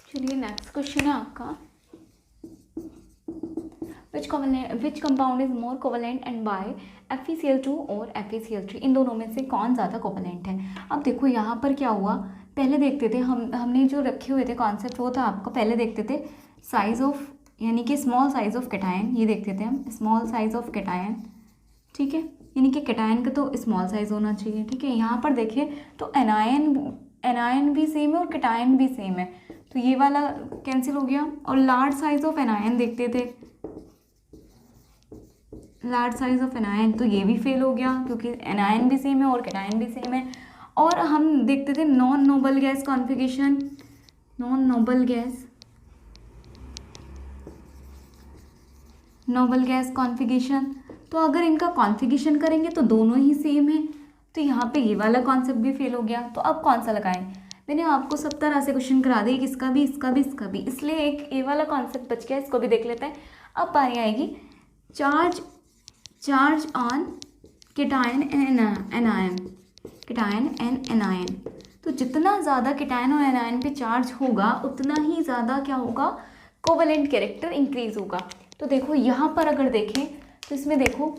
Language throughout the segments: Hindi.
चलिए नेक्स्ट क्वेश्चन है आपका, which compound is more covalent and by FeCl2 और FeCl3, इन दोनों में से कौन ज़्यादा कोवलेंट है। अब देखो यहाँ पर क्या हुआ, पहले देखते थे हमने जो रखे हुए थे कॉन्सेप्ट, वो था आपका, पहले देखते थे साइज ऑफ, यानी कि स्मॉल साइज ऑफ कैटायन, ये देखते थे हम स्मॉल साइज ऑफ कैटायन, ठीक है, यानी कि कैटायन का तो स्मॉल साइज होना चाहिए, ठीक है। यहाँ पर देखिए तो एनायन भी सेम है और कैटायन भी सेम है, तो ये वाला कैंसिल हो गया। और लार्ज साइज ऑफ एनायन देखते थे, लार्ज साइज ऑफ एनायन, तो ये भी फेल हो गया क्योंकि एनायन भी सेम है और कैटायन भी सेम है। और हम देखते थे non noble gas configuration, non noble gas configuration, तो अगर इनका कॉन्फ़िगरेशन करेंगे तो दोनों ही सेम है, तो यहाँ पे ये वाला कॉन्सेप्ट भी फेल हो गया। तो अब कौन सा लगाएं, मैंने आपको सब तरह से क्वेश्चन करा दिए, इसका भी इसका भी इसका भी, इसलिए एक ये वाला कॉन्सेप्ट बच गया, इसको भी देख लेते हैं। अब बारी आएगी charge on cation and anion, cation and anion, तो जितना ज़्यादा कैटायन और एनायन पे चार्ज होगा उतना ही ज़्यादा क्या होगा, कोवेलेंट कैरेक्टर इंक्रीज होगा। तो देखो यहाँ पर अगर देखें तो इसमें देखो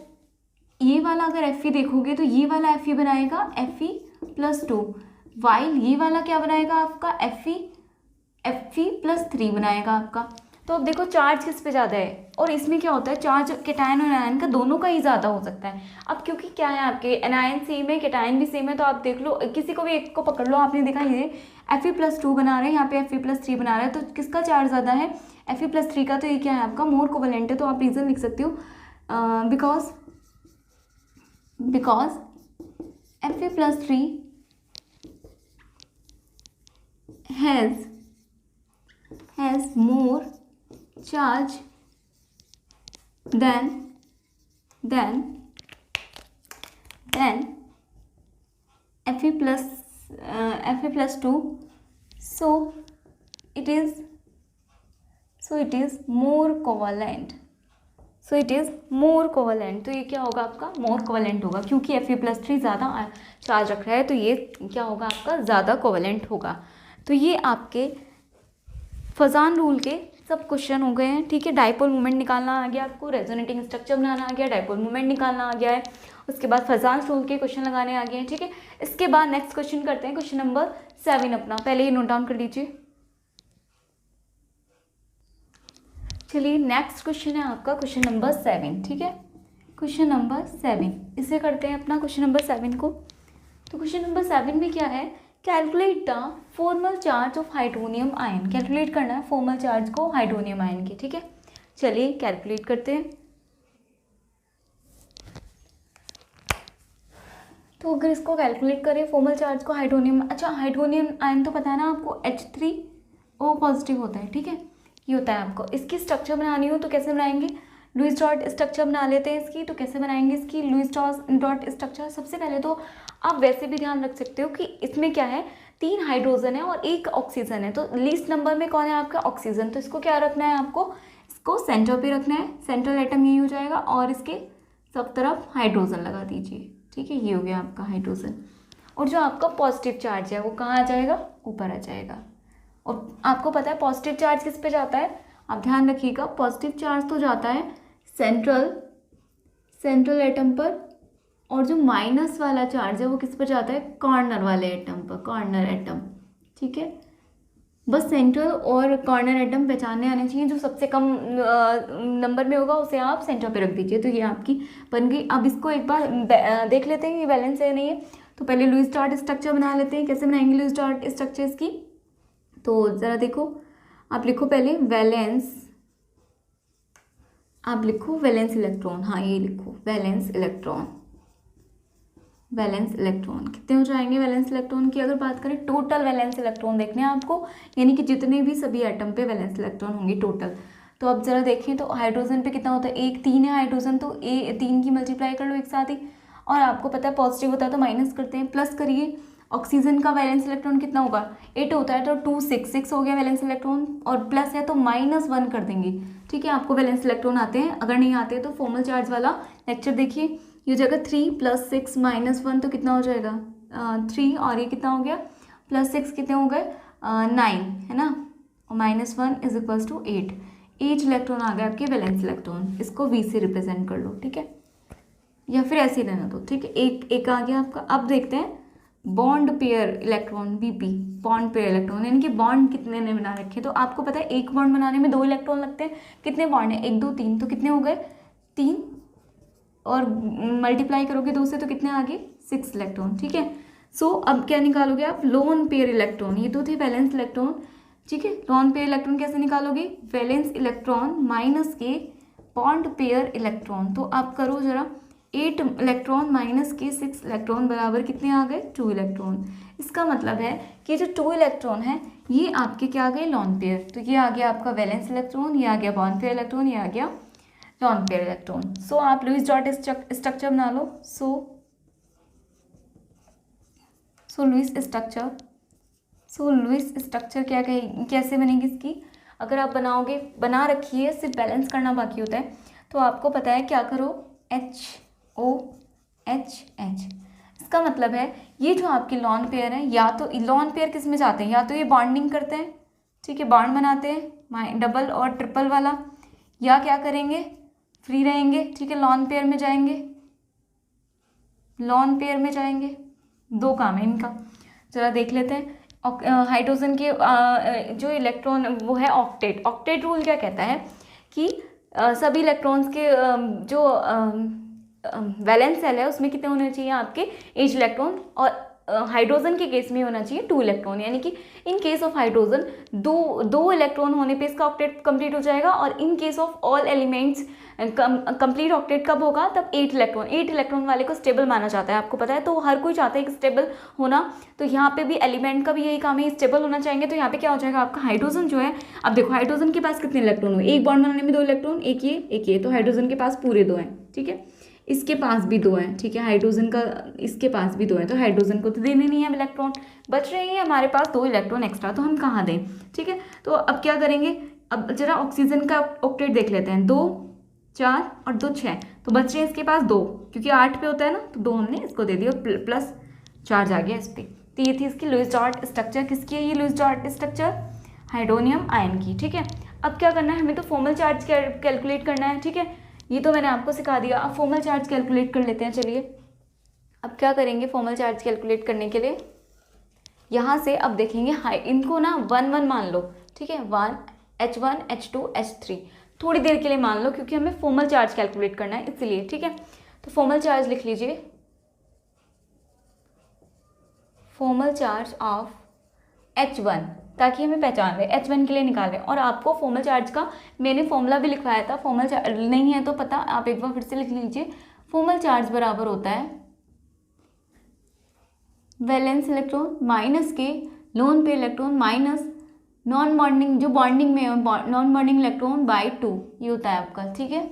ये वाला अगर Fe देखोगे तो ये वाला Fe बनाएगा Fe+2, वाइल ये वाला क्या बनाएगा आपका Fe+3 बनाएगा आपका। तो अब देखो चार्ज किस पे ज़्यादा है, और इसमें क्या होता है चार्ज कैटायन और एनायन का दोनों का ही ज़्यादा हो सकता है। अब क्योंकि क्या है आपके एनायन सेम है कैटायन भी सेम है, तो आप देख लो किसी को भी एक को पकड़ लो, आपने देखा ये Fe+2 बना रहे हैं, यहाँ पे Fe+3 बना रहा है, तो किसका चार्ज ज़्यादा है, Fe+3 का, तो ये क्या है आपका मोर कोवेलेंट है। तो आप रीज़न लिख सकते हो because Fe+3 has more charge than Fe+2, so it is more covalent, तो ये क्या होगा आपका मोर कोवेलेंट होगा, क्योंकि Fe+3 ज़्यादा चार्ज रख रहा है, तो ये क्या होगा आपका ज़्यादा कोवेलेंट होगा। तो ये आपके फजान रूल के सब क्वेश्चन हो गए हैं, ठीक है। डाइपोल मोमेंट निकालना आ गया आपको, रेजोनेटिंग स्ट्रक्चर बनाना आ गया, डाइपोल मोमेंट निकालना आ गया है, उसके बाद फजान रूल के क्वेश्चन लगाने आ गए हैं, ठीक है। इसके बाद नेक्स्ट क्वेश्चन करते हैं, क्वेश्चन नंबर 7 अपना, पहले ही नोट डाउन कर लीजिए। चलिए नेक्स्ट क्वेश्चन है आपका क्वेश्चन नंबर 7, ठीक है, क्वेश्चन नंबर 7, इसे करते हैं अपना क्वेश्चन नंबर 7 को। तो क्वेश्चन नंबर 7 में क्या है, calculate the formal charge of hydronium ion, calculate करना है फॉर्मल चार्ज को हाइड्रोनियम आयन के, ठीक है। चलिए कैलकुलेट करते हैं। तो अगर इसको कैलकुलेट करें फॉर्मल चार्ज को हाइड्रोनियम, अच्छा हाइड्रोनियम आयन तो पता है ना आपको H3O पॉजिटिव होता है, ठीक है, ये होता है आपको। इसकी स्ट्रक्चर बनानी हो तो कैसे बनाएंगे, लुईस डॉट स्ट्रक्चर बना लेते हैं इसकी। तो कैसे बनाएंगे इसकी लुईस डॉट स्ट्रक्चर, सबसे पहले तो आप वैसे भी ध्यान रख सकते हो कि इसमें क्या है 3 हाइड्रोजन है और 1 ऑक्सीजन है, तो लीस्ट नंबर में कौन है आपका ऑक्सीजन, तो इसको क्या रखना है आपको, इसको सेंटर पे रखना है, सेंट्रल एटम यही हो जाएगा, और इसके सब तरफ हाइड्रोजन लगा दीजिए, ठीक है, ये हो गया आपका हाइड्रोजन। और जो आपका पॉजिटिव चार्ज है वो कहाँ आ जाएगा, ऊपर आ जाएगा। और आपको पता है पॉजिटिव चार्ज किस पे जाता है, आप ध्यान रखिएगा, पॉजिटिव चार्ज तो जाता है सेंट्रल एटम पर, और जो माइनस वाला चार्ज है वो किस पर जाता है, कॉर्नर वाले एटम पर, कॉर्नर एटम, ठीक है। बस सेंट्रल और कॉर्नर एटम पहचानने आने चाहिए, जो सबसे कम नंबर में होगा उसे आप सेंटर पे रख दीजिए। तो ये आपकी बन गई। अब इसको एक बार देख लेते हैं ये बैलेंस है नहीं है, तो पहले लुईस डॉट स्ट्रक्चर बना लेते हैं। कैसे बनाएंगे लुईस डॉट स्ट्रक्चर इसकी, तो ज़रा देखो, आप लिखो पहले वैलेंस, आप लिखो वैलेंस इलेक्ट्रॉन, हाँ ये लिखो वैलेंस इलेक्ट्रॉन, वैलेंस इलेक्ट्रॉन कितने हो जाएंगे, वैलेंस इलेक्ट्रॉन की अगर बात करें, टोटल वैलेंस इलेक्ट्रॉन देखने हैं आपको, यानी कि जितने भी सभी एटम पे वैलेंस इलेक्ट्रॉन होंगे टोटल। तो अब जरा देखें तो हाइड्रोजन पे कितना होता है, 1 3 है हाइड्रोजन, तो 3 की मल्टीप्लाई कर लो एक साथ ही, और आपको पता है पॉजिटिव होता है तो माइनस करते हैं, प्लस करिए। ऑक्सीजन का वैलेंस इलेक्ट्रॉन कितना होगा, 8 होता है तो 2 6 हो गया वैलेंस इलेक्ट्रॉन, और प्लस है तो -1 कर देंगे, ठीक है। आपको वैलेंस इलेक्ट्रॉन आते हैं, अगर नहीं आते तो फॉर्मल चार्ज वाला लेक्चर देखिए। ये जगह 3 + 6 - 1 तो कितना हो जाएगा 3, और ये कितना हो गया +6 कितने हो गए 9 है ना, और -1 इज इक्वल्स टू 8। 8 इलेक्ट्रॉन आ गए आपके वैलेंस इलेक्ट्रॉन, इसको V से रिप्रेजेंट कर लो, ठीक है, या फिर ऐसे ही रहना दो, ठीक है। एक आ गया आपका। अब देखते हैं bond pair electron BP, bond pair electron, यानी कि बॉन्ड कितने ने बना रखे। तो आपको पता है एक बॉन्ड बनाने में 2 इलेक्ट्रॉन लगते हैं। कितने बॉन्ड है, 1 2 3, तो कितने हो गए 3, और मल्टीप्लाई करोगे 2 से तो कितने आ गए 6 इलेक्ट्रॉन, ठीक है। सो अब क्या निकालोगे आप, लोन पेयर इलेक्ट्रॉन, ये तो थे वैलेंस इलेक्ट्रॉन, ठीक है। लोन पेयर इलेक्ट्रॉन कैसे निकालोगे, वैलेंस इलेक्ट्रॉन माइनस के बॉन्ड पेयर इलेक्ट्रॉन। तो आप करो जरा, 8 इलेक्ट्रॉन माइनस के 6 इलेक्ट्रॉन बराबर कितने आ गए 2 इलेक्ट्रॉन। इसका मतलब है कि जो 2 इलेक्ट्रॉन है ये आपके क्या आ गए लोन पेयर। तो ये आ गया आपका वैलेंस इलेक्ट्रॉन, ये आ गया बॉन्ड पेयर इलेक्ट्रॉन, ये आ गया लोन पेयर इलेक्ट्रॉन। सो आप लुईस डॉट स्ट्रक्चर बना लो। सो लुईस स्ट्रक्चर क्या कहे, कैसे बनेगी इसकी, अगर आप बनाओगे, बना रखी है, सिर्फ बैलेंस करना बाकी होता है। तो आपको पता है क्या करो, HOHH। इसका मतलब है ये जो आपके लॉन पेयर है, या तो लॉन पेयर किस में जाते हैं, या तो ये बॉन्डिंग करते हैं, ठीक है, बॉन्ड बनाते हैं डबल और ट्रिपल वाला, या क्या करेंगे फ्री रहेंगे, ठीक है, लॉन पेयर में जाएंगे। 2 काम है इनका। जरा देख लेते हैं। हाइड्रोजन के जो इलेक्ट्रॉन वो है ऑक्टेट। ऑक्टेट रूल क्या कहता है कि सभी इलेक्ट्रॉन्स के जो वैलेंस सेल है उसमें कितने होने चाहिए आपके 8 इलेक्ट्रॉन, और हाइड्रोजन के केस में होना चाहिए 2 इलेक्ट्रॉन, यानी कि in case of hydrogen 2 electron होने पे इसका ऑक्टेट कंप्लीट हो जाएगा। और in case of all elements complete octet कब होगा, तब 8 इलेक्ट्रॉन वाले को स्टेबल माना जाता है। आपको पता है, तो हर कोई चाहता है कि स्टेबल होना। तो यहाँ पे भी एलिमेंट का भी यही काम है, स्टेबल होना चाहेंगे। तो यहाँ पे क्या हो जाएगा आपका हाइड्रोजन जो है, अब देखो हाइड्रोजन के पास कितने इलेक्ट्रॉन हुए, एक बॉन्ड बनाने में 2 इलेक्ट्रॉन, एक ये, तो हाइड्रोजन के पास पूरे 2 हैं, ठीक है। इसके पास भी 2 हैं, ठीक है, हाइड्रोजन का इसके पास भी 2 हैं, तो हाइड्रोजन को तो देने नहीं है इलेक्ट्रॉन, बच रहे हैं हमारे पास 2 इलेक्ट्रॉन एक्स्ट्रा, तो हम कहाँ दें, ठीक है। तो अब क्या करेंगे, अब जरा ऑक्सीजन का ऑक्टेट देख लेते हैं, 2 4 और 2 6, तो बच रहे हैं इसके पास 2, क्योंकि 8 पे होता है ना, तो 2 हमने इसको दे दिया, प्लस चार्ज आ गया इस पर। तो ये थी इसकी लुईस डॉट स्ट्रक्चर। किसकी है ये Lewis dot structure, hydronium ion की, ठीक है। अब क्या करना है, हमें तो फॉर्मल चार्ज कैलकुलेट करना है, ठीक है, ये तो मैंने आपको सिखा दिया। अब फॉर्मल चार्ज कैलकुलेट कर लेते हैं, चलिए। अब क्या करेंगे फॉर्मल चार्ज कैलकुलेट करने के लिए, यहाँ से अब देखेंगे इनको ना 1 1 मान लो, ठीक है, 1 H1 H2 H3 थोड़ी देर के लिए मान लो, क्योंकि हमें फॉर्मल चार्ज कैलकुलेट करना है इसलिए, ठीक है। तो फॉर्मल चार्ज लिख लीजिए, फॉर्मल चार्ज ऑफ H1, ताकि हमें पहचान रहे H1 के लिए निकाल रहे हैं। और आपको फॉर्मल चार्ज का मैंने फॉर्मूला भी लिखवाया था, फॉर्मल चार्ज नहीं है तो पता, आप एक बार फिर से लिख लीजिए। फॉर्मल चार्ज बराबर होता है वैलेंस इलेक्ट्रॉन माइनस के लोन पे इलेक्ट्रॉन माइनस नॉन बॉन्डिंग, जो बॉन्डिंग में नॉन बॉन्डिंग इलेक्ट्रॉन बाई 2, ये होता है आपका, ठीक है,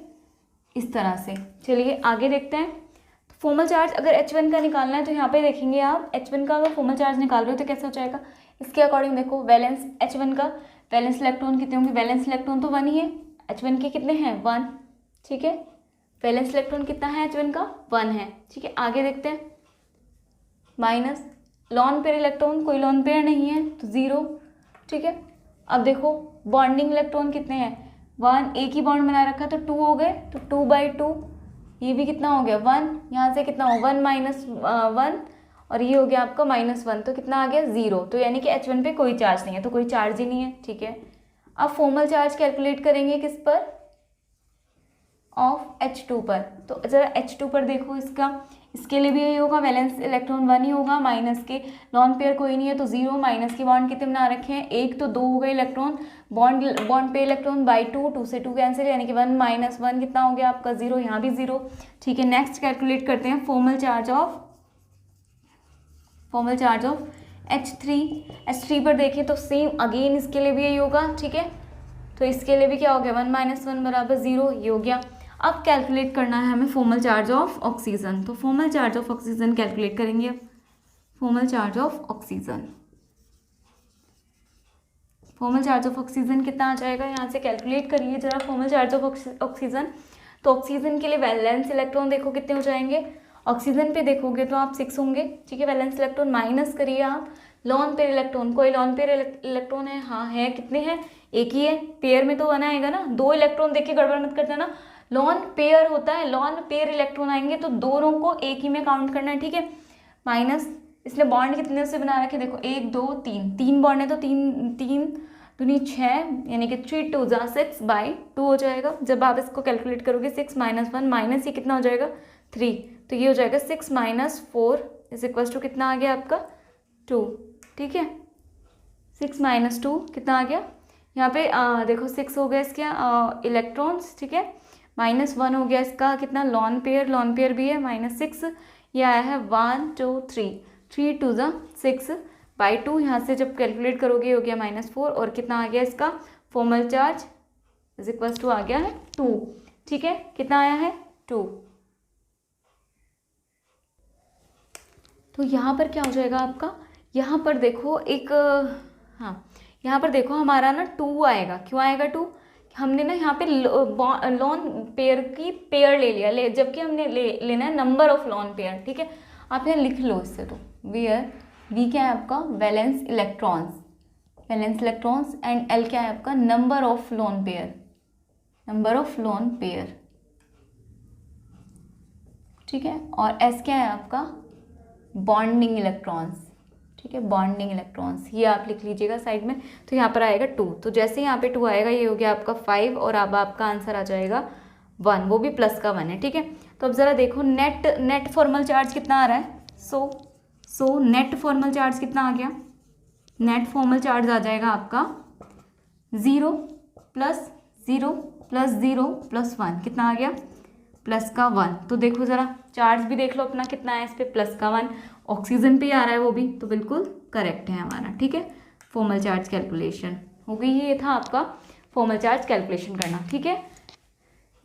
इस तरह से। चलिए आगे देखते हैं। फॉर्मल चार्ज अगर H1 का निकालना है तो यहाँ पे देखेंगे आप, H1 का अगर फॉर्मल चार्ज निकाल रहे हो तो कैसे हो जाएगा, इसके अकॉर्डिंग देखो, वैलेंस H1 का वैलेंस इलेक्ट्रॉन कितने होंगे, वैलेंस इलेक्ट्रॉन तो 1 ही है, H1 के कितने हैं 1, ठीक है, वैलेंस इलेक्ट्रॉन कितना है H1 का 1 है, ठीक है। आगे देखते हैं, माइनस लॉन पेयर इलेक्ट्रॉन, कोई लॉन पेयर नहीं है तो 0, ठीक है। अब देखो बॉन्डिंग इलेक्ट्रॉन कितने हैं 1, एक ही बॉन्ड बना रखा तो 2 हो गए, तो 2/2, ये भी कितना हो गया 1, यहाँ से कितना हो 1 - 1, और ये हो गया आपका -1, तो कितना आ गया 0। तो यानी कि H1 पे कोई चार्ज नहीं है, तो कोई चार्ज ही नहीं है, ठीक है। अब फॉर्मल चार्ज कैलकुलेट करेंगे किस पर, ऑफ H2 पर। तो जरा H2 पर देखो, इसके लिए भी यही होगा, वैलेंस इलेक्ट्रॉन 1 ही होगा, माइनस के लॉन पेयर कोई नहीं है तो 0, माइनस के बॉन्ड कितने बना रखे हैं, एक, तो 2 हो गए इलेक्ट्रॉन, बॉन्ड पे इलेक्ट्रॉन बाई 2, 2 से 2 कैंसिल, यानी कि 1 - 1 कितना हो गया आपका 0, यहाँ भी 0, ठीक है। नेक्स्ट कैलकुलेट करते हैं फॉर्मल चार्ज ऑफ H3 पर देखें तो सेम अगेन इसके लिए भी यही होगा, ठीक है। तो इसके लिए भी क्या हो गया 1 - 1 बराबर 0, ये हो गया। अब कैलकुलेट करना है हमें फॉर्मल चार्ज ऑफ ऑक्सीजन। तो formal charge of oxygen calculate करेंगे। फॉर्मल चार्ज ऑफ ऑक्सीजन कितना आ जाएगा, यहाँ से कैलकुलेट करिए जरा फॉर्मल चार्ज ऑफ ऑक्सीजन। तो ऑक्सीजन के लिए वैलेंस इलेक्ट्रॉन देखो कितने हो जाएंगे, ऑक्सीजन पे देखोगे तो आप 6 होंगे, ठीक है, वैलेंस इलेक्ट्रॉन माइनस करिए आप लॉन पेयर इलेक्ट्रॉन, कोई लॉन पेयर इलेक्ट्रॉन है? हाँ है। कितने हैं? एक ही है। पेयर में तो बनाएगा ना, 2 इलेक्ट्रॉन देख के गड़बड़ मत कर देना। लॉन पेयर होता है, लॉन पेयर इलेक्ट्रॉन आएंगे तो दोनों को एक ही में काउंट करना है, ठीक है। माइनस, इसलिए बॉन्ड कितने से बना रखे देखो, 1 2 3, 3 बॉन्ड है तो 3 3 दूनी 6, यानी कि 3 2 जा 6/2 हो जाएगा। जब आप इसको कैलकुलेट करोगे 6 - 1 माइनस ये कितना हो जाएगा 3, तो ये हो जाएगा 6 - 4 इज इक्वल टू कितना आ गया आपका 2, ठीक है। 6 - 2 कितना आ गया यहाँ पे देखो 6 हो गया इसके इलेक्ट्रॉन्स, ठीक है। -1 हो गया इसका कितना लॉन पेयर भी है -6, ये आया है 1 2 3, 3 2 जा 6/2, यहाँ से जब कैलकुलेट करोगे हो गया -4 और कितना आ गया इसका formal charge is equal to आ गया है 2, ठीक है। कितना आया है 2। तो यहाँ पर क्या हो जाएगा आपका, यहाँ पर देखो एक हाँ यहाँ पर देखो हमारा ना 2 आएगा। क्यों आएगा 2? हमने ना यहाँ पे लॉन पेयर की पेयर ले लिया, जबकि हमने लेना है नंबर ऑफ लॉन पेयर, ठीक है। आप यहाँ लिख लो इससे, तो वेयर वी क्या है आपका वैलेंस इलेक्ट्रॉन्स एंड एल क्या है आपका नंबर ऑफ लॉन पेयर, ठीक है। और एस क्या है आपका बॉन्डिंग इलेक्ट्रॉन्स, ठीक है, बॉन्डिंग इलेक्ट्रॉन्स, ये आप लिख लीजिएगा साइड में। तो यहाँ पर आएगा 2, तो जैसे यहाँ पे 2 आएगा ये हो गया आपका 5 और अब आपका आंसर आ जाएगा 1, वो भी प्लस का 1 है, ठीक है। तो अब ज़रा देखो नेट फॉर्मल चार्ज कितना आ रहा है। सो नेट फॉर्मल चार्ज कितना आ गया, नेट फॉर्मल चार्ज आ जाएगा आपका 0 + 0 + 0 + 1, कितना आ गया प्लस का 1। तो देखो ज़रा चार्ज भी देख लो अपना कितना है इस पर प्लस का 1, ऑक्सीजन पे आ रहा है वो भी, तो बिल्कुल करेक्ट है हमारा, ठीक है। फॉर्मल चार्ज कैलकुलेशन हो गई, ये था आपका फॉर्मल चार्ज कैलकुलेशन करना, ठीक है।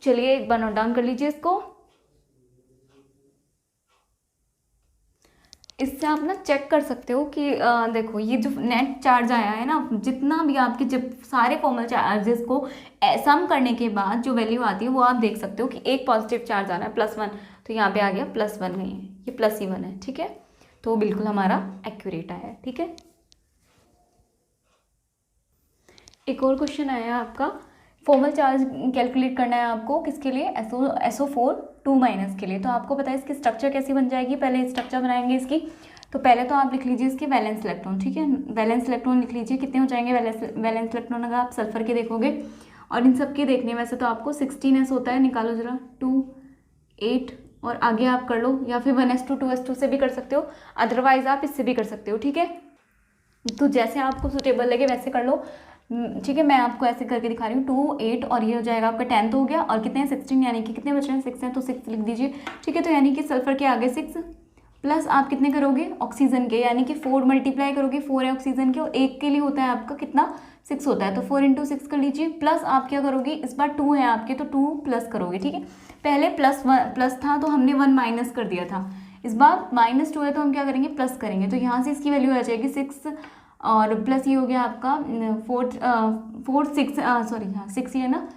चलिए एक बार नोट डाउन कर लीजिए इसको। इससे आप ना चेक कर सकते हो कि देखो ये जो नेट चार्ज आया है ना, जितना भी आपके जब सारे फॉर्मल चार्जेस को सम करने के बाद जो वैल्यू आती है वो आप देख सकते हो कि एक पॉजिटिव चार्ज आ रहा है +1, तो यहाँ पे आ गया +1 नहीं है, ये +1 है, ठीक है। तो बिल्कुल हमारा एक्यूरेट आया है, ठीक है। एक और क्वेश्चन आया आपका, फॉर्मल चार्ज कैलकुलेट करना है आपको किसके लिए, SO4 2- के लिए। तो आपको पता है इसकी स्ट्रक्चर कैसी बन जाएगी, पहले स्ट्रक्चर बनाएंगे इसकी। तो पहले तो आप लिख लीजिए इसके वैलेंस इलेक्ट्रॉन, ठीक है, वैलेंस इलेक्ट्रॉन लिख लीजिए। कितने हो जाएंगे वैलेंस इलेक्ट्रॉन अगर आप सल्फर के देखोगे, और इन सब के देखने वैसे तो आपको 16s होता है, निकालो जरा 2 8 और आगे आप कर लो, या फिर 1s2 2s2 से भी कर सकते हो, अदरवाइज आप इससे भी कर सकते हो, ठीक है। तो जैसे आपको सुटेबल लगे वैसे कर लो, ठीक है। मैं आपको ऐसे करके दिखा रही हूँ 2 8 और ये हो जाएगा आपका 10 तो हो गया, और कितने हैं 16, यानी कि कितने बच रहे हैं 6 हैं, तो 6 लिख दीजिए, ठीक है। तो यानी कि सल्फर के आगे 6 प्लस आप कितने करोगे ऑक्सीजन के, यानी कि 4 मल्टीप्लाई करोगे, 4 है ऑक्सीजन के और एक के लिए होता है आपका कितना 6 होता है, तो 4 × 6 कर लीजिए। प्लस आप क्या करोगे, इस बार 2 है आपके तो 2 प्लस करोगे, ठीक है। पहले प्लस था तो हमने 1 माइनस कर दिया था, इस बार -2 है तो हम क्या करेंगे प्लस करेंगे, तो यहाँ से इसकी वैल्यू आ जाएगी 6 और प्लस ये हो गया आपका 6 ही है ना,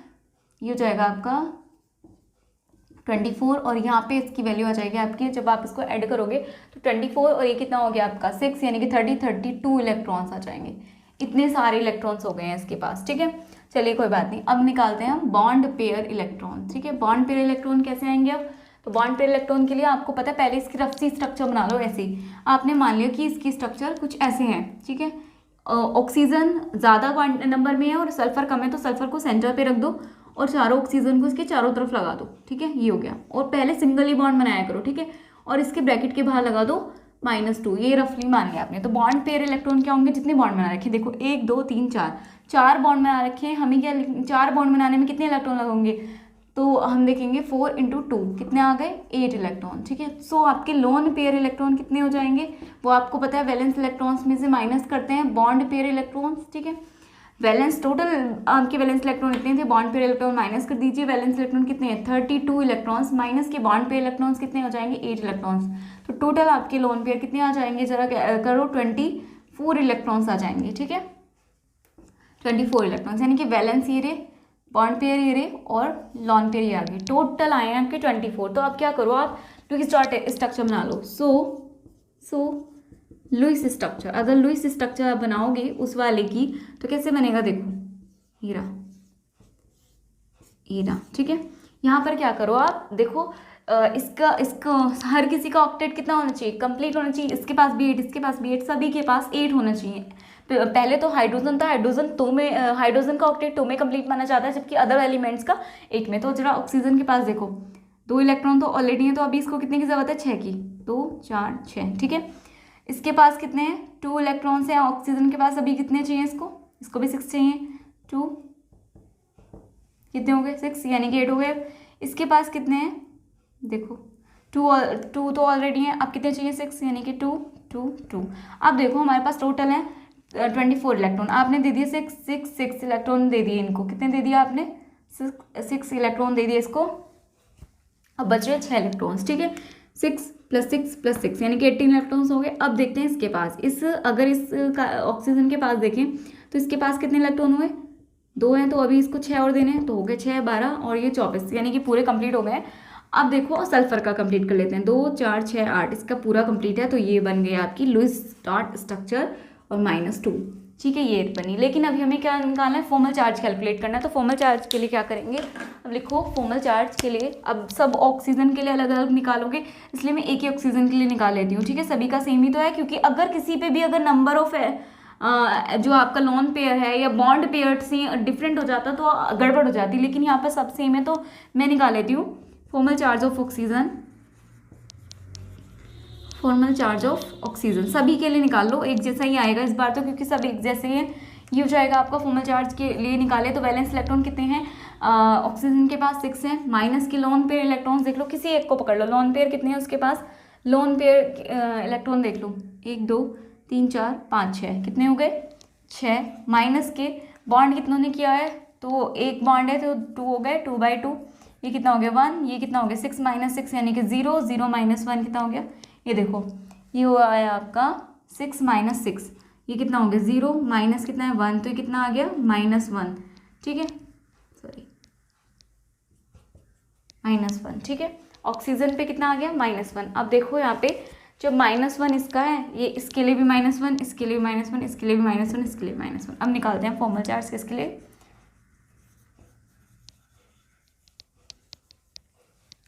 ये हो जाएगा आपका 24 और यहाँ पे इसकी वैल्यू आ जाएगी आपकी, जब आप इसको ऐड करोगे तो 24 और ये कितना हो गया आपका 6, यानी कि 32 इलेक्ट्रॉन्स आ जाएंगे। इतने सारे इलेक्ट्रॉन्स हो गए हैं इसके पास, ठीक है। चलिए कोई बात नहीं, अब निकालते हैं हम बॉन्ड पेयर इलेक्ट्रॉन, ठीक है। बॉन्ड पेयर इलेक्ट्रॉन कैसे आएंगे अब, तो बॉन्ड पेयर इलेक्ट्रॉन के लिए आपको पता है पहले इसकी रफ सी स्ट्रक्चर बना लो। ऐसे ही आपने मान लिया कि इसकी स्ट्रक्चर कुछ ऐसे हैं, ठीक है। ऑक्सीजन ज़्यादा नंबर में है और सल्फर कम है, तो सल्फर को सेंटर पे रख दो और चारों ऑक्सीजन को इसके चारों तरफ लगा दो, ठीक है, ये हो गया। और पहले सिंगल ही बॉन्ड बनाया करो, ठीक है, और इसके ब्रैकेट के बाहर लगा दो -2, ये रफली मान लिया आपने। तो बॉन्ड पेयर इलेक्ट्रॉन क्या होंगे, जितने बॉन्ड बना रखे देखो 1 2 3 4 बॉन्ड बना रखे हैं, हमें क्या 4 बॉन्ड बनाने में कितने इलेक्ट्रॉन लगेंगे, तो हम देखेंगे 4 × 2 कितने आ गए 8 इलेक्ट्रॉन, ठीक है। सो आपके लोन पेयर इलेक्ट्रॉन कितने हो जाएंगे, वो आपको पता है वैलेंस इलेक्ट्रॉन्स में से माइनस करते हैं बॉन्ड पेयर इलेक्ट्रॉन्स, ठीक है। वैलेंस टोटल आपके वैलेंस इलेक्ट्रॉन इतने थे, बॉन्ड पेयर इलेक्ट्रॉन माइनस कर दीजिए, वैलेंस इलेक्ट्रॉन कितने हैं 32 इलेक्ट्रॉन्स, माइनस के बॉन्ड पेयर इलेक्ट्रॉन्स कितने हो जाएंगे 8 इलेक्ट्रॉन्स, तो टोटल आपके लोन पेयर कितने आ जाएंगे जरा करो 24 इलेक्ट्रॉन्स आ जाएंगे, ठीक है। 24 इलेक्ट्रॉन्स, यानी कि वैलेंस ये रे, बॉन्ड पेयर ये रे और लॉन पेयर ये आ गए, टोटल आए हैं आपके 24। तो आप क्या करो, आप स्ट्रक्चर बना लो। सो लुईस स्ट्रक्चर, अगर लुईस स्ट्रक्चर आप बनाओगे उस वाले की तो कैसे बनेगा, देखो हीरा हीरा, ठीक है। यहाँ पर क्या करो आप, देखो इसका इसका हर किसी का ऑक्टेट कितना होना चाहिए, कंप्लीट होना चाहिए। इसके पास भी 8, इसके पास भी 8, सभी के पास 8 होना चाहिए। पहले तो हाइड्रोजन था, हाइड्रोजन 2 में, हाइड्रोजन का ऑक्टेट 2 में कंप्लीट माना जाता है, जबकि अदर एलिमेंट्स का 8 में। तो जरा ऑक्सीजन के पास देखो 2 इलेक्ट्रॉन तो ऑलरेडी है, तो अभी इसको कितने की जरूरत है, 6 की, 2 4 6, ठीक है। इसके पास कितने हैं, 2 इलेक्ट्रॉन्स हैं। ऑक्सीजन के पास अभी कितने चाहिए, इसको भी 6 चाहिए। 2 कितने हो गए, 6, यानी कि 8 हो गए। इसके पास कितने हैं, देखो 2 तो ऑलरेडी हैं, अब कितने चाहिए, 6, यानी कि 2 2 2। अब देखो हमारे पास टोटल है 24 इलेक्ट्रॉन, आपने दे दिए 6 इलेक्ट्रॉन दे दिए इनको। कितने दे दिया आपने, 6 इलेक्ट्रॉन दे दिए इसको। अब बच रहे 6 इलेक्ट्रॉन्स, ठीक है। 6 + 6 + 6 यानी कि 18 इलेक्ट्रॉन्स हो गए। अब देखते हैं इसके पास, अगर इस ऑक्सीजन के पास देखें तो इसके पास कितने इलेक्ट्रॉन हुए, 2 हैं, तो अभी इसको 6 और देने हैं, तो हो गए 6 12 और ये 24, यानी कि पूरे कंप्लीट हो गए। अब देखो सल्फर का कंप्लीट कर लेते हैं, 2 4 6 8, इसका पूरा कंप्लीट है। तो ये बन गई आपकी लुईस डॉट स्ट्रक्चर और -2, ठीक है, ये बनी। लेकिन अभी हमें क्या निकालना है, फॉर्मल चार्ज कैलकुलेट करना है। तो फॉर्मल चार्ज के लिए क्या करेंगे, अब लिखो फॉर्मल चार्ज के लिए, अब सब ऑक्सीजन के लिए अलग अलग निकालोगे, इसलिए मैं एक ही ऑक्सीजन के लिए निकाल लेती हूँ, ठीक है। सभी का सेम ही तो है, क्योंकि अगर किसी पे भी अगर नंबर ऑफ है जो आपका लॉन पेयर है या बॉन्ड पेयर से डिफरेंट हो जाता तो गड़बड़ हो जाती, लेकिन यहाँ पर सब सेम है तो मैं निकाल लेती हूँ formal charge of oxygen. Formal charge of oxygen सभी के लिए निकाल लो, एक जैसा ही आएगा इस बार तो, क्योंकि सब एक जैसे ही हैं। ये हो जाएगा आपका फॉर्मल चार्ज के लिए निकाले तो वैलेंस इलेक्ट्रॉन कितने हैं, ऑक्सीजन के पास 6 हैं, माइनस के लॉन पेयर इलेक्ट्रॉन्स देख लो, किसी एक को पकड़ लो, लॉन पेयर कितने हैं उसके पास, लॉन पेयर इलेक्ट्रॉन देख लो, 1 2 3 4 5 6, कितने हो गए 6। माइनस के बॉन्ड कितनों ने किया है, तो एक बॉन्ड है तो 2 हो गए, 2/2, ये कितना हो गया 1, ये कितना हो गया 6 - 6 यानी कि 0 0 - 1 कितना हो गया, ये देखो ये हुआ है आपका 6 - 6, ये कितना हो गया 0 माइनस कितना है 1, तो ये कितना आ गया -1, ठीक है, सॉरी -1, ठीक है। ऑक्सीजन पे कितना आ गया -1। अब देखो यहाँ पे जब -1 इसका है, ये इसके लिए भी -1, इसके लिए भी -1, इसके लिए भी -1, इसके लिए -1। अब निकालते हैं फॉर्मल चार्ज किसके लिए,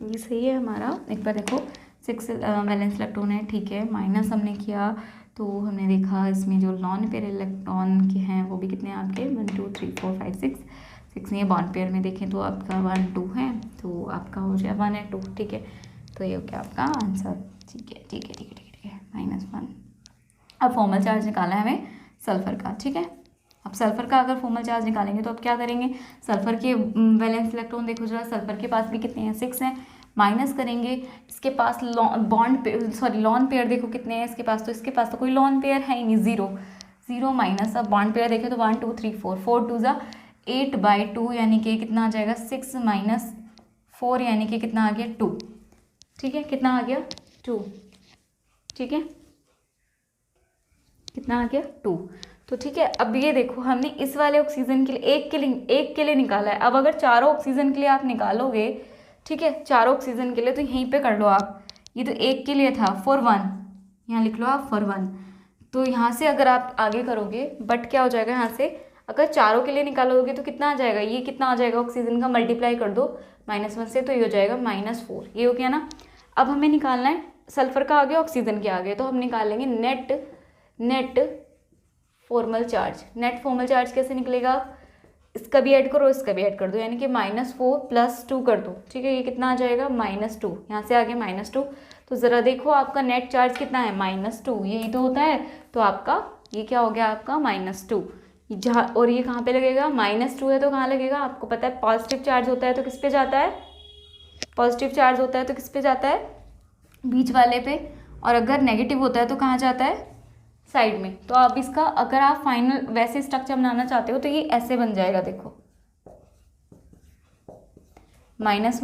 ये सही है हमारा, एक बार देखो 6 वैलेंस इलेक्ट्रॉन है, ठीक है, माइनस हमने किया तो हमने देखा इसमें जो लॉन पेयर इलेक्ट्रॉन के हैं वो भी कितने हैं आपके 1 2 3 4 5 6 नहीं है, बॉन्ड पेयर में देखें तो आपका 1 2 है, तो आपका हो जाए 1 है 2, ठीक है, तो ये हो गया आपका आंसर, ठीक है ठीक है ठीक है ठीक है -1। अब फॉर्मल चार्ज निकालना है हमें सल्फर का, ठीक है। अब सल्फर का अगर फॉर्मल चार्ज निकालेंगे तो अब क्या करेंगे, सल्फर के वैलेंस इलेक्ट्रॉन देखो जरा, सल्फर के पास भी कितने हैं 6 हैं, माइनस करेंगे इसके पास लॉन पेयर देखो कितने हैं इसके पास, तो इसके पास तो कोई लॉन पेयर है ही नहीं, 0 माइनस। अब बॉन्ड पेयर देखें तो 1 2 3 4 4 2 ज़ा 8/2 यानी कि कितना आ जाएगा 6 - 4 यानी कि कितना आ गया 2, ठीक है, कितना आ गया 2, ठीक है, कितना आ गया 2। तो ठीक है, अब ये देखो हमने इस वाले ऑक्सीजन के लिए एक के लिए निकाला है। अब अगर चारों ऑक्सीजन के लिए आप निकालोगे, ठीक है, चारों ऑक्सीजन के लिए, तो यहीं पे कर लो आप, ये तो एक के लिए था फॉर 1, यहाँ लिख लो आप फॉर 1, तो यहाँ से अगर आप आगे करोगे बट क्या हो जाएगा, यहाँ से अगर चारों के लिए निकालोगे तो कितना आ जाएगा, ये कितना आ जाएगा ऑक्सीजन का, मल्टीप्लाई कर दो -1 से, तो ये हो जाएगा -4, ये हो गया ना। अब हमें निकालना है सल्फर का आगे ऑक्सीजन के आगे, तो हम निकाल लेंगे net formal charge. Net formal charge कैसे निकलेगा, इसका भी ऐड करो इसका भी ऐड कर दो, यानी कि -4 + 2 कर दो, ठीक है, ये कितना आ जाएगा -2, यहाँ से आगे -2, तो ज़रा देखो आपका नेट चार्ज कितना है -2, यही तो होता है, तो आपका ये क्या हो गया आपका -2, जहाँ, और ये कहाँ पे लगेगा -2 है तो कहाँ लगेगा, आपको पता है पॉजिटिव चार्ज होता है तो किस पे जाता है, पॉजिटिव चार्ज होता है तो किस पे जाता है, बीच वाले पे, और अगर नेगेटिव होता है तो कहाँ जाता है, साइड में। तो आप इसका अगर आप फाइनल वैसे स्ट्रक्चर बनाना चाहते हो तो ये ऐसे बन जाएगा, देखो -1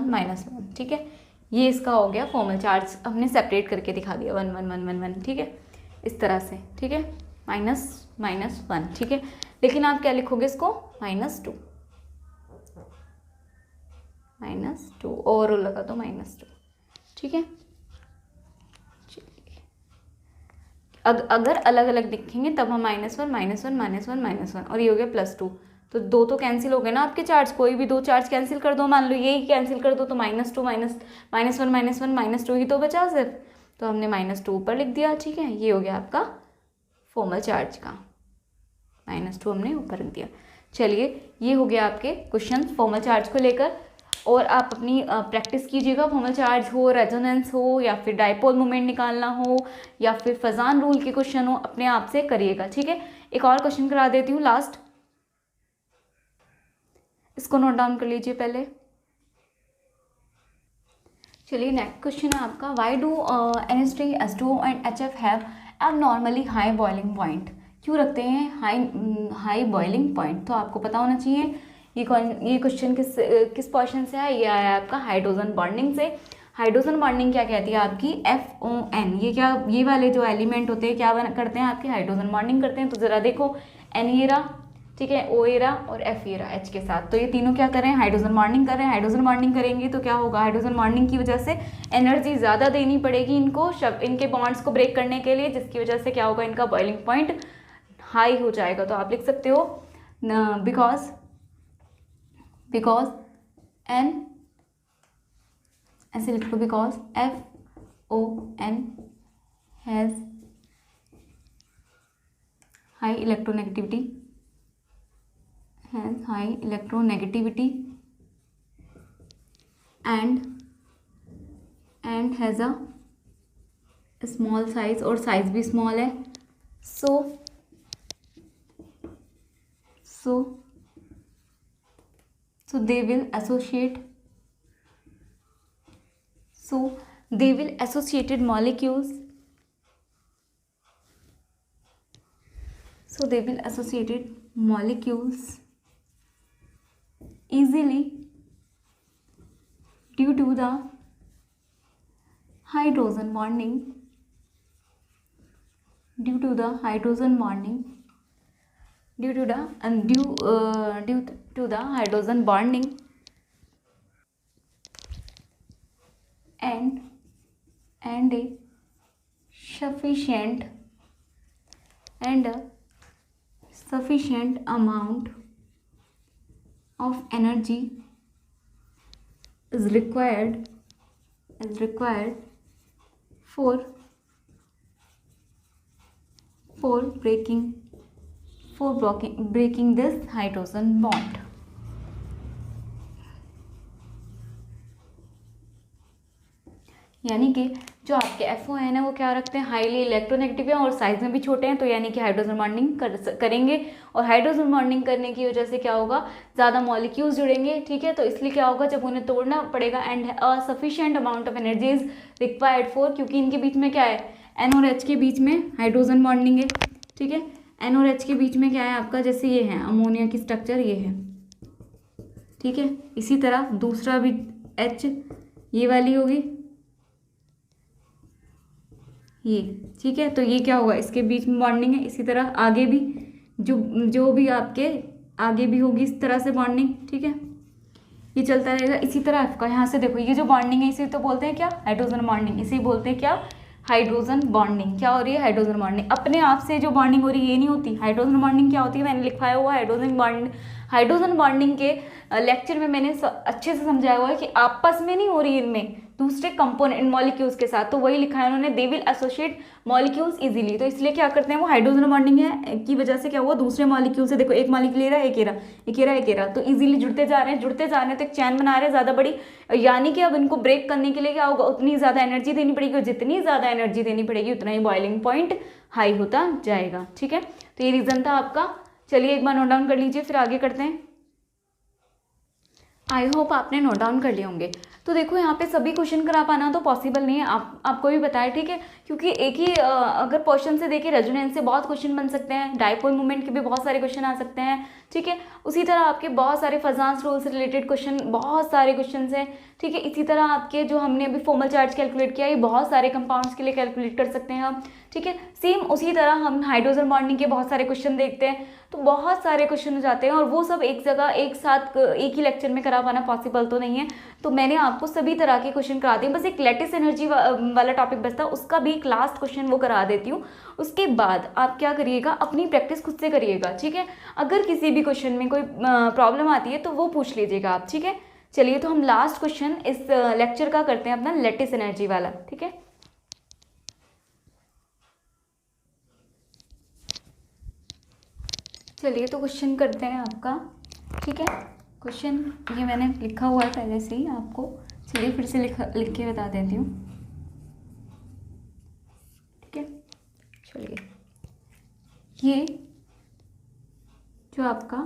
-1 ठीक है, ये इसका हो गया फॉर्मल चार्ज, हमने सेपरेट करके दिखा दिया 1 1 1 1 1, ठीक है, इस तरह से, ठीक है, -1, ठीक है। लेकिन आप क्या लिखोगे इसको -2 ओवरऑल लगा दो -2, ठीक है, अगर अलग अलग दिखेंगे तब हम -1 -1 -1 -1 और ये हो गया +2, तो दो तो कैंसिल हो गए ना आपके चार्ज, कोई भी दो चार्ज कैंसिल कर दो, मान लो यही कैंसिल कर दो तो -2 -1 -2 ही तो बचा सिर्फ, तो हमने -2 ऊपर लिख दिया, ठीक है। ये हो गया आपका फॉर्मल चार्ज का, -2 हमने ऊपर लिख दिया। चलिए ये हो गया आपके क्वेश्चन फॉर्मल चार्ज को लेकर, और आप अपनी प्रैक्टिस कीजिएगा। फॉर्मल चार्ज हो, रेजोनेंस हो, या फिर डाइपोल मोमेंट निकालना हो, या फिर फजान रूल के क्वेश्चन हो, अपने आप से करिएगा, ठीक है। एक और क्वेश्चन करा देती हूँ लास्ट, इसको नोट डाउन कर लीजिए पहले। चलिए नेक्स्ट क्वेश्चन है आपका, why do NH3, H2O and HF have abnormally high boiling point, क्यों रखते हैं हाई बॉइलिंग पॉइंट, तो आपको पता होना चाहिए। ये क्वेश्चन किस पोर्शन से है, ये आया आपका हाइड्रोजन बॉन्डिंग से। हाइड्रोजन बॉन्डिंग क्या कहती है आपकी, FON, ये वाले जो एलिमेंट होते हैं क्या करते हैं आपकी, हाइड्रोजन बॉन्डिंग करते हैं। तो ज़रा देखो, N एरा, ठीक है, O एरा और F एरा H के साथ, तो ये तीनों क्या कर रहे हैं, हाइड्रोजन बॉन्डिंग कर रहे हैं। हाइड्रोजन बॉन्डिंग करेंगे तो क्या होगा, हाइड्रोजन बॉन्डिंग की वजह से एनर्जी ज़्यादा देनी पड़ेगी इनको इनके बॉन्ड्स को ब्रेक करने के लिए, जिसकी वजह से क्या होगा, इनका बॉइलिंग पॉइंट हाई हो जाएगा। तो आप लिख सकते हो बिकॉज N, ऐसे लिखो, because FON has high electronegativity and has a small size, और साइज भी स्मॉल है। so they will associated molecules easily due to the hydrogen bonding and a sufficient amount of energy is required for breaking this hydrogen bond। यानी कि जो आपके FON है वो क्या रखते हैं, हाईली इलेक्ट्रोनेगेटिव है और साइज में भी छोटे हैं, तो यानी कि हाइड्रोजन बॉन्डिंग करेंगे, और हाइड्रोजन बॉन्डिंग करने की वजह से क्या होगा, ज़्यादा मॉलिक्यूल्स जुड़ेंगे, ठीक है। तो इसलिए क्या होगा, जब उन्हें तोड़ना पड़ेगा, and a sufficient amount of energy is required for, क्योंकि इनके बीच में क्या है, N और H के बीच में हाइड्रोजन बॉन्डिंग है, ठीक है। N और H के बीच में क्या है आपका, जैसे ये है अमोनिया की स्ट्रक्चर, ये है, ठीक है। इसी तरह दूसरा भी H, ये वाली होगी ये, ठीक है। तो ये क्या होगा, इसके बीच में बॉन्डिंग है। इसी तरह आगे भी जो भी आपके आगे भी होगी इस तरह से बॉन्डिंग, ठीक है, ये चलता रहेगा। इसी तरह आपका यहाँ से देखो, ये जो बॉन्डिंग है इसे तो बोलते हैं क्या, हाइड्रोजन बॉन्डिंग, इसे बोलते हैं क्या, हाइड्रोजन बॉन्डिंग। क्या हो रही है, हाइड्रोजन बॉन्डिंग। अपने आप से जो बॉन्डिंग हो रही है ये नहीं होती। हाइड्रोजन बॉन्डिंग क्या होती है, मैंने लिखवाया हुआ हाइड्रोजन बॉन्डिंग के लेक्चर में मैंने अच्छे से समझाया हुआ है कि आपस में नहीं हो रही, इनमें दूसरे कंपोनेंट मॉलिक्यूल्स के साथ, तो वही लिखा है उन्होंने, they will associate molecules easily. तो इसलिए क्या करते हैं वो, हाइड्रोजन बॉन्डिंग है की वजह से क्या हुआ, दूसरे मॉलिक्यूल से, देखो एक मॉलिक्यूल ले रहा है, एक एरा, तो इजीली जुड़ते जा रहे हैं, तो एक चैन बना रहे हैं ज़्यादा बड़ी, यानी कि अब इनको ब्रेक करने के लिए क्या होगा, उतनी ज़्यादा एनर्जी देनी पड़ेगी, और जितनी ज़्यादा एनर्जी देनी पड़ेगी उतना ही बॉइलिंग पॉइंट हाई होता जाएगा, ठीक है। तो ये रीज़न था आपका। चलिए एक बार नोट डाउन कर लीजिए, फिर आगे करते हैं। आई होप आपने नोट डाउन कर लिए होंगे। तो देखो यहाँ पे सभी क्वेश्चन करा पाना तो पॉसिबल नहीं है, आपको भी बताया, ठीक है, क्योंकि एक ही अगर क्वेश्चन से देखिए, रेजोनेंस से बहुत क्वेश्चन बन सकते हैं, डाइपोल मोमेंट के भी बहुत सारे क्वेश्चन आ सकते हैं, ठीक है। उसी तरह आपके बहुत सारे फजांस रूल से रिलेटेड क्वेश्चन, बहुत सारे क्वेश्चन हैं, ठीक है। इसी तरह आपके जो हमने अभी फॉर्मल चार्ज कैलकुलेट किया, ये बहुत सारे कंपाउंड्स के लिए कैलकुलेट कर सकते हैं हम, ठीक है। सेम उसी तरह हम हाइड्रोजन बॉन्डिंग के बहुत सारे क्वेश्चन देखते हैं, तो बहुत सारे क्वेश्चन हो जाते हैं, और वो सब एक जगह एक साथ एक ही लेक्चर में करा पाना पॉसिबल तो नहीं है। तो मैंने आपको आपको सभी तरह के क्वेश्चन कराती हूँ, बस एक लैटिस एनर्जी वाला टॉपिक बचता है, उसका भी एक लास्ट क्वेश्चन वो करा देती हूँ। उसके बाद आप क्या करिएगा, अपनी प्रैक्टिस खुद से करिएगा, ठीक है। अगर किसी भी क्वेश्चन में कोई प्रॉब्लम आती है तो वो पूछ लीजिएगा आप, ठीक है। चलिए तो हम लास्ट क्वेश्चन इस लेक्चर का करते हैं अपना लैटिस एनर्जी वाला, ठीक है। चलिए तो क्वेश्चन करते हैं आपका, ठीक है। क्वेश्चन ये मैंने लिखा हुआ है पहले से ही आपको, चलिए फिर से लिख के बता देती हूँ, ठीक है। चलिए ये जो आपका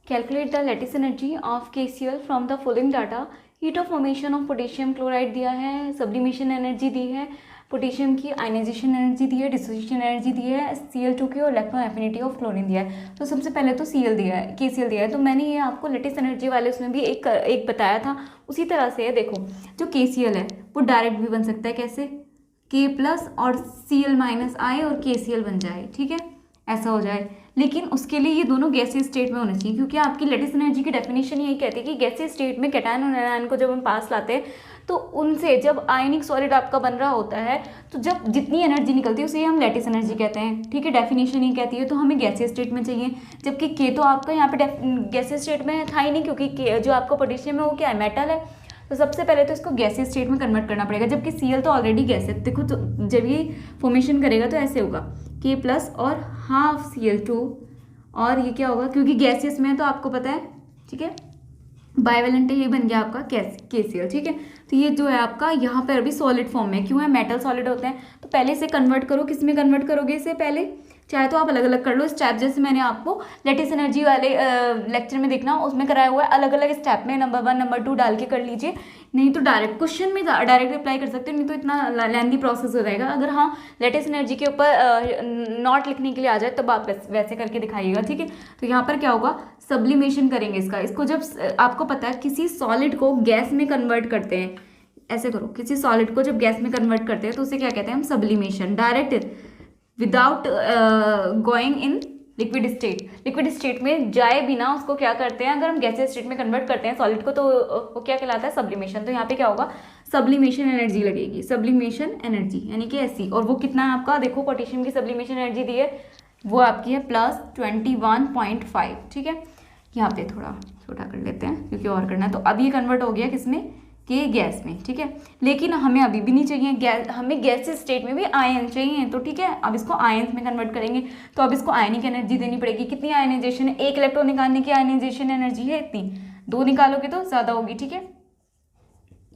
calculate the lattice energy of KCl from the following data, heat of formation of potassium chloride दिया है, सब्लिमेशन एनर्जी दी है, पोटेशियम की आयनाइजेशन एनर्जी दी है, डिसोसिएशन एनर्जी दी है, Cl2 की और इलेक्ट्रॉन एफिनिटी ऑफ क्लोरीन दिया है। तो सबसे पहले तो Cl दिया है, KCl दिया है, तो मैंने ये आपको लैटिस एनर्जी वाले उसमें भी एक बताया था, उसी तरह से है। देखो जो KCl है वो डायरेक्ट भी बन सकता है, कैसे K+ और Cl-I और KCl बन जाए, ठीक है, ऐसा हो जाए। लेकिन उसके लिए ये दोनों गैसीय स्टेट में होने चाहिए, क्योंकि आपकी लैटिस एनर्जी की डेफिनेशन यही कहती है कि गैसीय स्टेट में कैटायन और एनायन को जब हम पास लाते हैं तो उनसे जब आयनिक सॉलिड आपका बन रहा होता है तो जब जितनी एनर्जी निकलती है उसे हम लैटिस एनर्जी कहते हैं, ठीक है। डेफिनेशन ये कहती है, तो हमें गैसीय स्टेट में चाहिए, जबकि के तो आपका यहाँ पे गैसीय स्टेट में था ही नहीं, क्योंकि जो आपका पोटेशियम है वो क्या है, मेटल है। तो सबसे पहले तो इसको गैसीय स्टेट में कन्वर्ट करना पड़ेगा, जबकि Cl तो ऑलरेडी गैस है। देखो तो जब ये फॉर्मेशन करेगा तो ऐसे होगा K+ और हाफ Cl2, और ये क्या होगा, क्योंकि गैसियस में है तो आपको पता है, ठीक है, बाइवेलेंट ये बन गया आपका KCl, ठीक है। तो ये जो है आपका यहाँ पर अभी सॉलिड फॉर्म में, क्यों है, मेटल सॉलिड होते हैं। तो पहले इसे कन्वर्ट करो, किस में कन्वर्ट करोगे इसे, पहले चाहे तो आप अलग अलग कर लो स्टेप, जैसे मैंने आपको लैटिस एनर्जी वाले लेक्चर में देखना उसमें कराया हुआ है, अलग अलग स्टेप में नंबर 1 नंबर 2 डाल के कर लीजिए, नहीं तो डायरेक्ट क्वेश्चन में डायरेक्ट अप्लाई कर सकते हो, नहीं तो इतना लेंथी प्रोसेस हो जाएगा। अगर हाँ लैटिस एनर्जी के ऊपर नॉट लिखने के लिए आ जाए तब आप वैसे करके दिखाइएगा, ठीक है। तो यहाँ पर क्या होगा, सब्लिमेशन करेंगे इसको जब आपको पता है किसी सॉलिड को गैस में कन्वर्ट करते हैं, ऐसे करो, किसी सॉलिड को जब गैस में कन्वर्ट करते हैं तो उसे क्या कहते हैं हम, sublimation, direct without going in liquid state, liquid state में जाए बिना उसको क्या करते हैं, अगर हम गैसियस स्टेट में कन्वर्ट करते हैं सॉलिड को तो वो क्या कहलाता है, सब्लिमेशन। तो यहाँ पे क्या होगा, सब्लिमेशन एनर्जी लगेगी, सब्लिमेशन एनर्जी यानी कि ऐसी, और वो कितना है आपका, देखो पोटेशियम की सब्लिमेशन एनर्जी दी है वो आपकी है +21.5, ठीक है। यहाँ पे थोड़ा छोटा कर लेते हैं क्योंकि और करना है। तो अब ये कन्वर्ट हो गया किसमें, के गैस में, ठीक है। लेकिन हमें अभी भी नहीं चाहिए गैस, हमें गैसियस स्टेट में भी आयन चाहिए, तो ठीक है अब इसको आयन्स में कन्वर्ट करेंगे। तो अब इसको आयनिक एनर्जी देनी पड़ेगी, कितनी आयनाइजेशन है, 1 इलेक्ट्रॉन निकालने की आयनाइजेशन एनर्जी है इतनी, 2 निकालोगे तो ज़्यादा होगी, ठीक है।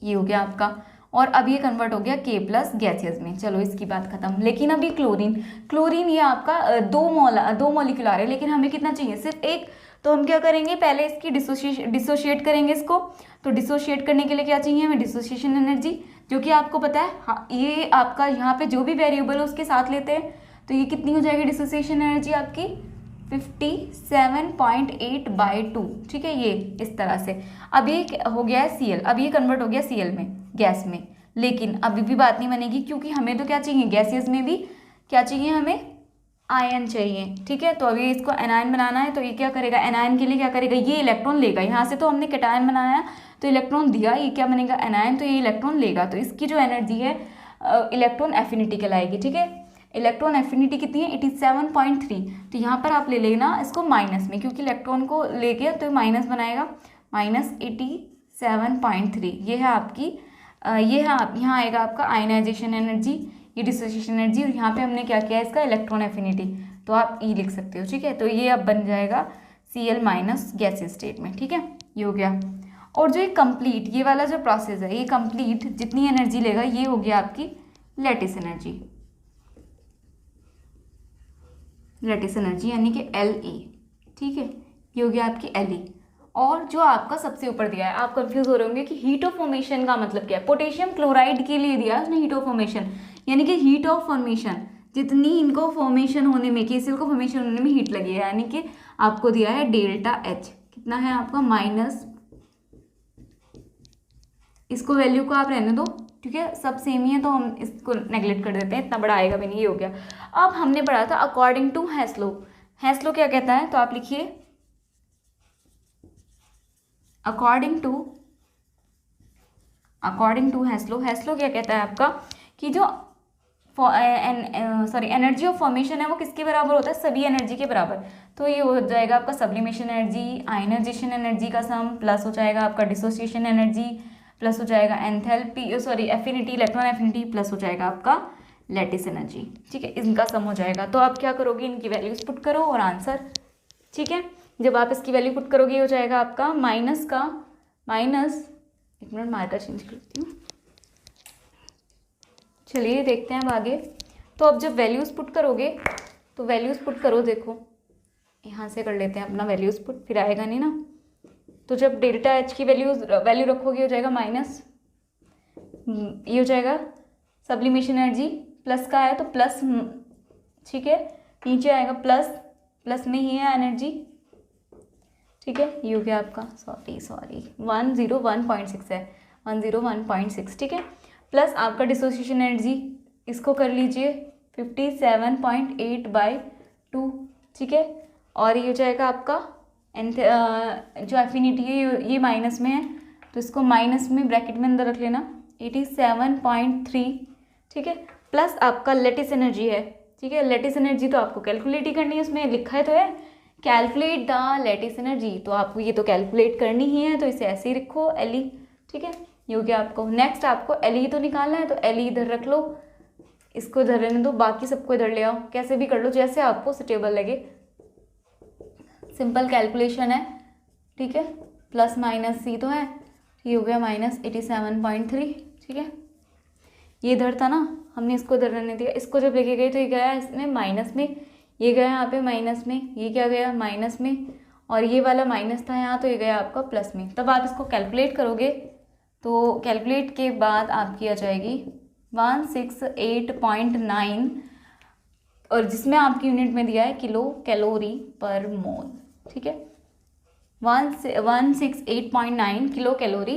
ये हो गया आपका, और अब ये कन्वर्ट हो गया K+ गैसियस में, चलो इसकी बात खत्म। लेकिन अभी क्लोरीन ये आपका 2 मॉलिक्यूल आ रहे हैं, लेकिन हमें कितना चाहिए, सिर्फ 1। तो हम क्या करेंगे, पहले इसकी डिसोशिएट करेंगे इसको। तो डिसोशिएट करने के लिए क्या चाहिए हमें, डिसोशिएशन एनर्जी, जो कि आपको पता है हाँ, ये आपका यहाँ पे जो भी वेरिएबल है उसके साथ लेते हैं। तो ये कितनी हो जाएगी डिसोशिएशन एनर्जी आपकी, 57.8/2, ठीक है, ये इस तरह से। अब ये हो गया है Cl, अब ये कन्वर्ट हो गया Cl में, गैस में। लेकिन अभी भी बात नहीं बनेगी, क्योंकि हमें तो क्या चाहिए, गैसियस में भी क्या चाहिए, हमें आयन चाहिए, ठीक है। तो अभी इसको एनायन बनाना है, तो ये क्या करेगा, एनायन के लिए क्या करेगा, ये इलेक्ट्रॉन लेगा, यहाँ से तो हमने कैटायन बनाया तो इलेक्ट्रॉन दिया, ये क्या बनेगा एनायन, तो ये इलेक्ट्रॉन लेगा। तो इसकी जो एनर्जी है इलेक्ट्रॉन एफिनिटी कहलाएगी, ठीक है। इलेक्ट्रॉन एफिनिटी कितनी है, 87.3। तो यहाँ पर आप ले लेना इसको माइनस में, क्योंकि इलेक्ट्रॉन को लेके तो माइनस बनाएगा, -87.3 ये है आपकी, ये है आप यहाँ आएगा आपका आयनाइजेशन एनर्जी, ये डिसोसिएशन एनर्जी, और यहाँ पे हमने क्या किया है इसका इलेक्ट्रॉन एफिनिटी, तो आप ई लिख सकते हो, ठीक है। तो ये अब बन जाएगा Cl- गैसियस स्टेट में, ठीक है, ये हो गया। और जो ये कंप्लीट ये वाला जो प्रोसेस है, ये कंप्लीट जितनी एनर्जी लेगा ये हो गया आपकी लैटिस एनर्जी, लैटिस एनर्जी यानी कि Le, ठीक है, ये हो गया आपकी Le। और जो आपका सबसे ऊपर दिया है, आप कंफ्यूज हो रहे होंगे कि हीट ऑफ फॉर्मेशन का मतलब क्या है। पोटेशियम क्लोराइड के लिए दिया है उसने हीट ऑफ फॉर्मेशन, यानी कि हीट ऑफ फॉर्मेशन जितनी इनको फॉर्मेशन होने में, KCl को फॉर्मेशन होने में हीट लगी है, यानी कि आपको दिया है ΔH, कितना है आपका माइनस, इसको वैल्यू को आप रहने दो, ठीक है, सब सेम ही है तो हम इसको नेगलेक्ट कर देते हैं, इतना बड़ा आएगा भी नहीं, ये हो गया। अब हमने पढ़ा था अकॉर्डिंग टू हेस्लो, हेस्लो क्या कहता है, तो आप लिखिए अकॉर्डिंग टू अकॉर्डिंग टू हेस्लो, हेस्लो क्या कहता है आपका कि जो एनर्जी ऑफ फॉर्मेशन है वो किसके बराबर होता है, सभी एनर्जी के बराबर। तो ये हो जाएगा आपका सब्लिमेशन एनर्जी, आयनाइजेशन एनर्जी का सम प्लस हो जाएगा आपका डिसोसिएशन एनर्जी, प्लस हो जाएगा enthalpy affinity, electron affinity, plus हो जाएगा आपका लैटिस एनर्जी। ठीक है, इनका सम हो जाएगा। तो आप क्या करोगे, इनकी वैल्यूज पुट करो और आंसर। ठीक है, जब आप इसकी वैल्यू पुट करोगे हो जाएगा आपका माइनस एक मिनट मार्कर चेंज करती हूँ। चलिए देखते हैं अब आगे। तो अब जब वैल्यूज़ पुट करोगे तो वैल्यूज़ पुट करो, देखो यहाँ से कर लेते हैं अपना वैल्यूज़ पुट, फिर आएगा नहीं ना। तो जब डेल्टा एच की वैल्यू रखोगे हो जाएगा माइनस, ये हो जाएगा सब्लिमेशन एनर्जी, प्लस का है तो प्लस, ठीक है, नीचे आएगा प्लस में ही है एनर्जी। ठीक है, ये हो गया आपका 101.6 है, 101.6। ठीक है, प्लस आपका डिसोसिएशन एनर्जी, इसको कर लीजिए 57.8/2। ठीक है, और ये हो जाएगा आपका जो एफिनिटी है ये माइनस में है तो इसको माइनस में ब्रैकेट में अंदर रख लेना 87.3। ठीक है, प्लस आपका लेटिस एनर्जी है। ठीक है, लेटिस एनर्जी तो आपको कैलकुलेट ही करनी है, उसमें लिखा है तो है कैलकुलेट द लेटिस एनर्जी, तो आपको ये तो कैलकुलेट करनी ही है, तो इसे ऐसे ही रखो एल। ठीक है, ये हो गया आपको। नेक्स्ट आपको एल तो निकालना है, तो एल इधर रख लो, इसको इधर रहने दो, बाकी सबको इधर ले आओ, कैसे भी कर लो जैसे आपको सुटेबल लगे, सिंपल कैलकुलेशन है। ठीक है, प्लस माइनस सी तो है, ये हो गया -87.3। ठीक है, ये इधर था ना, हमने इसको इधर रहने दिया, इसको जब लेके गए तो ये गया इसमें माइनस में, ये गया यहाँ पे माइनस में, ये क्या गया माइनस में, और ये वाला माइनस था यहाँ तो ये गया आपका प्लस में। तब आप इसको कैलकुलेट करोगे तो कैलकुलेट के बाद आपकी आ जाएगी 168.9, और जिसमें आपकी यूनिट में दिया है किलो कैलोरी पर मोल। ठीक है, 168.9 किलो कैलोरी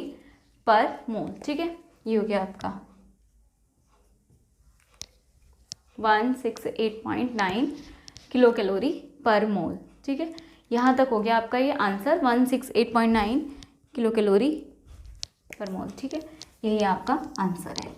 पर मोल। ठीक है, ये हो गया आपका 168.9 किलो कैलोरी पर मोल। ठीक है, यहाँ तक हो गया आपका ये आंसर 168.9 किलो कैलोरी पर मोल। ठीक है, यही आपका आंसर है।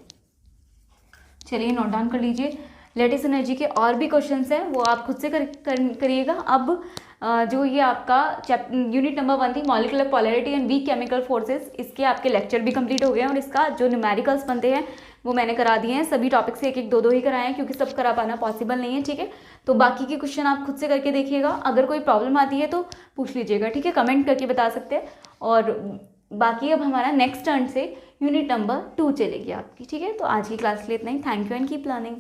चलिए नोट डाउन कर लीजिए। लेटिस एनर्जी के और भी क्वेश्चंस हैं वो आप खुद से करिएगा। अब जो ये आपका यूनिट नंबर 1 थी molecular polarity and weak chemical forces, इसके आपके लेक्चर भी कंप्लीट हो गए हैं और इसका जो न्यूमेरिकल्स बनते हैं वो मैंने करा दिए हैं। सभी टॉपिक से एक एक दो ही कराए हैं क्योंकि सब करा पाना पॉसिबल नहीं है। ठीक है, तो बाकी के क्वेश्चन आप खुद से करके देखिएगा, अगर कोई प्रॉब्लम आती है तो पूछ लीजिएगा। ठीक है, कमेंट करके बता सकते हैं। और बाकी अब हमारा नेक्स्ट टर्न से यूनिट नंबर 2 चलेगी आपकी। ठीक है, तो आज की क्लास के लिए इतना ही। Thank you and keep learning.